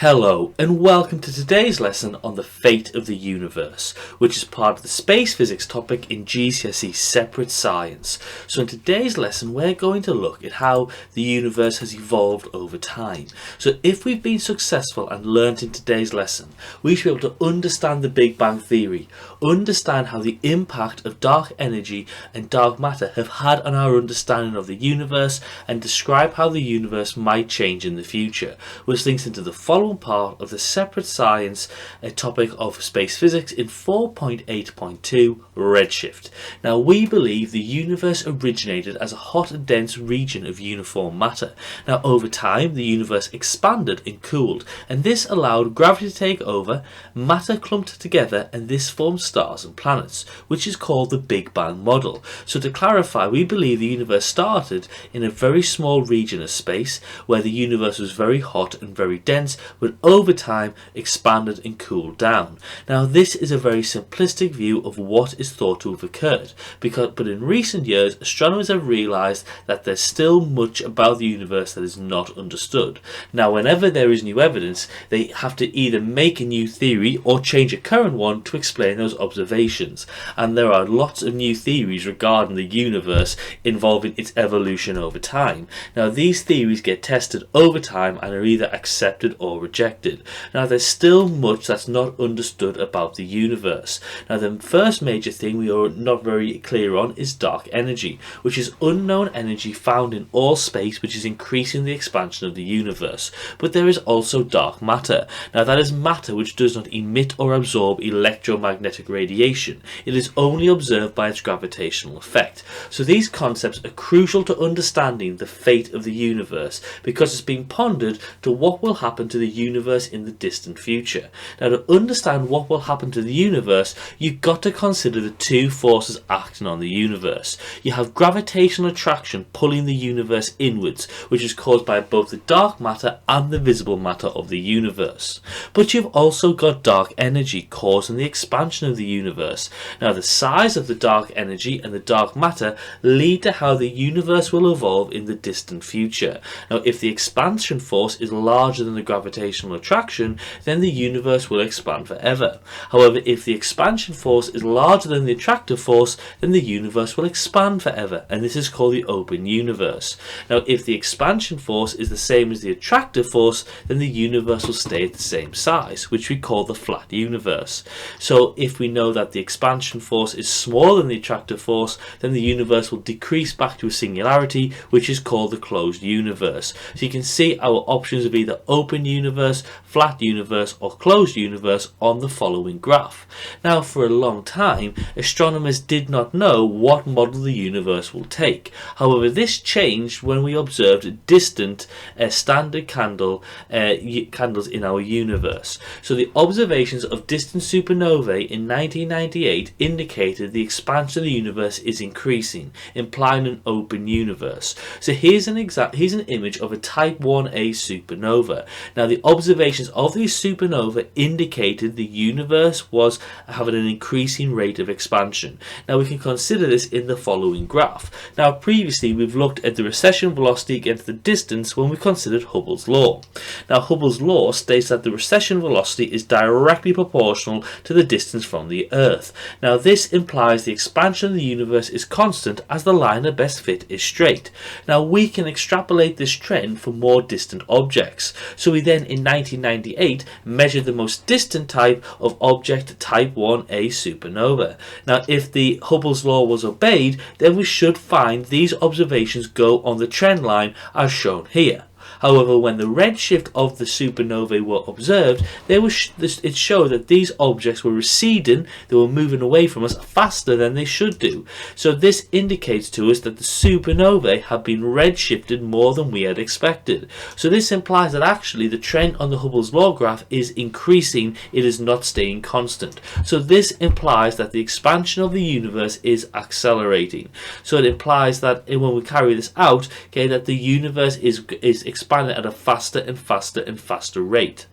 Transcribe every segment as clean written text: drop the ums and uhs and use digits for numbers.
Hello and welcome to today's lesson on the fate of the universe, which is part of the space physics topic in GCSE Separate Science. So in today's lesson we're going to look at how the universe has evolved over time. So if we've been successful and learnt in today's lesson, we should be able to understand the Big Bang Theory, understand how the impact of dark energy and dark matter have had on our understanding of the universe, and describe how the universe might change in the future, which links into the following part of the Separate Science, a topic of space physics in 4.8.2 redshift. Now we believe the universe originated as a hot and dense region of uniform matter. Now over time the universe expanded and cooled, and this allowed gravity to take over, matter clumped together, and this formed stars and planets, which is called the Big Bang model. So to clarify, we believe the universe started in a very small region of space where the universe was very hot and very dense, but over time expanded and cooled down. Now this is a very simplistic view of what is thought to have occurred, but in recent years astronomers have realised that there's still much about the universe that is not understood. Now whenever there is new evidence, they have to either make a new theory or change a current one to explain those observations, and there are lots of new theories regarding the universe involving its evolution over time. Now these theories get tested over time and are either accepted or rejected. Now there's still much that's not understood about the universe. Now the first major thing we are not very clear on is dark energy, which is unknown energy found in all space which is increasing the expansion of the universe. But there is also dark matter. Now that is matter which does not emit or absorb electromagnetic radiation. It is only observed by its gravitational effect. So these concepts are crucial to understanding the fate of the universe, because it's being pondered to what will happen to the universe in the distant future. Now to understand what will happen to the universe, you've got to consider the two forces acting on the universe. You have gravitational attraction pulling the universe inwards, which is caused by both the dark matter and the visible matter of the universe. But you've also got dark energy causing the expansion of the universe. Now the size of the dark energy and the dark matter lead to how the universe will evolve in the distant future. Now if the expansion force is larger than the gravitational attraction, then the universe will expand forever. However, if the expansion force is larger than the attractive force, then the universe will expand forever, and this is called the open universe. Now if the expansion force is the same as the attractive force, then the universe will stay at the same size, which we call the flat universe. So if we know that the expansion force is smaller than the attractive force, then the universe will decrease back to a singularity, which is called the closed universe. So you can see our options of either open universe, flat universe or closed universe on the following graph. Now for a long time astronomers did not know what model the universe will take. However, this changed when we observed distant standard candles in our universe. So the observations of distant supernovae in 1998 indicated the expansion of the universe is increasing, implying an open universe. So here's an image of a type 1a supernova. Now the observations of these supernova indicated the universe was having an increasing rate of expansion. Now we can consider this in the following graph. Now previously we've looked at the recession velocity against the distance when we considered Hubble's law. Now Hubble's law states that the recession velocity is directly proportional to the distance from the Earth. Now this implies the expansion of the universe is constant as the line of best fit is straight. Now we can extrapolate this trend for more distant objects. So we then in 1998 measured the most distant type of object, type 1a supernova. Now if the Hubble's law was obeyed, then we should find these observations go on the trend line as shown here. However, when the redshift of the supernovae were observed, it showed that these objects were receding, they were moving away from us faster than they should do. So this indicates to us that the supernovae have been redshifted more than we had expected. So this implies that actually the trend on the Hubble's law graph is increasing, it is not staying constant. So this implies that the expansion of the universe is accelerating. So it implies that when we carry this out, okay, that the universe is expanding at a faster and faster and faster rate.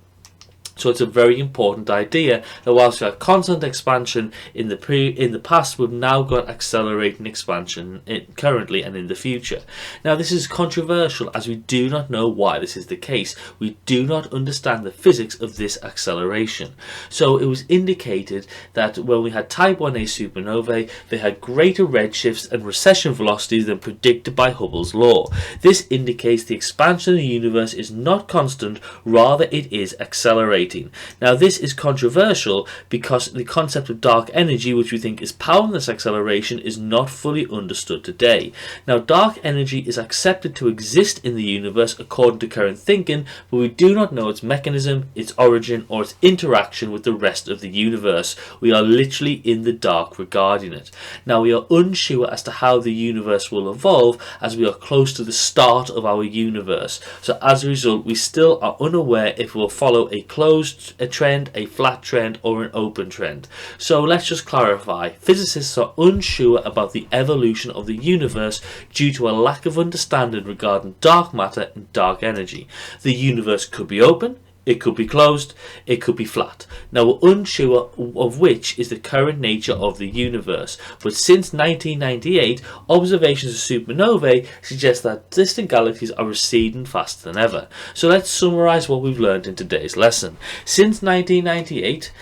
So it's a very important idea that whilst we have constant expansion in the past, we've now got accelerating expansion currently and in the future. Now this is controversial as we do not know why this is the case. We do not understand the physics of this acceleration. So it was indicated that when we had type 1a supernovae, they had greater redshifts and recession velocities than predicted by Hubble's law. This indicates the expansion of the universe is not constant, rather it is accelerating. Now this is controversial because the concept of dark energy, which we think is powering this acceleration, is not fully understood today. Now dark energy is accepted to exist in the universe according to current thinking, but we do not know its mechanism, its origin, or its interaction with the rest of the universe. We are literally in the dark regarding it. Now we are unsure as to how the universe will evolve as we are close to the start of our universe. So as a result, we still are unaware if we'll follow a closed trend, a flat trend, or an open trend. So let's just clarify. Physicists are unsure about the evolution of the universe due to a lack of understanding regarding dark matter and dark energy. The universe could be open, it could be closed, it could be flat. Now we're unsure of which is the current nature of the universe, but since 1998, observations of supernovae suggest that distant galaxies are receding faster than ever. So let's summarise what we've learned in today's lesson. Since 1998,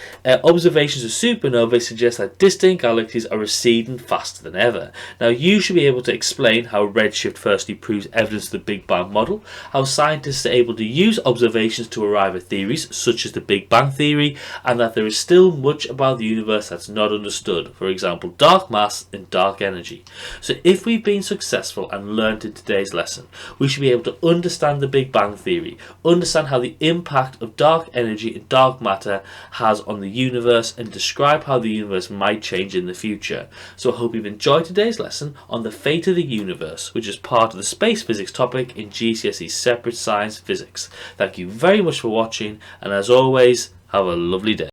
observations of supernovae suggest that distant galaxies are receding faster than ever. Now you should be able to explain how redshift firstly proves evidence of the Big Bang model, how scientists are able to use observations to arrive at theories such as the Big Bang theory, and that there is still much about the universe that's not understood, for example dark mass and dark energy. So if we've been successful and learned in today's lesson, we should be able to understand the Big Bang theory, understand how the impact of dark energy and dark matter has on the universe, and describe how the universe might change in the future. So I hope you've enjoyed today's lesson on the fate of the universe, which is part of the space physics topic in GCSE Separate Science Physics. Thank you very much for watching, and as always, have a lovely day.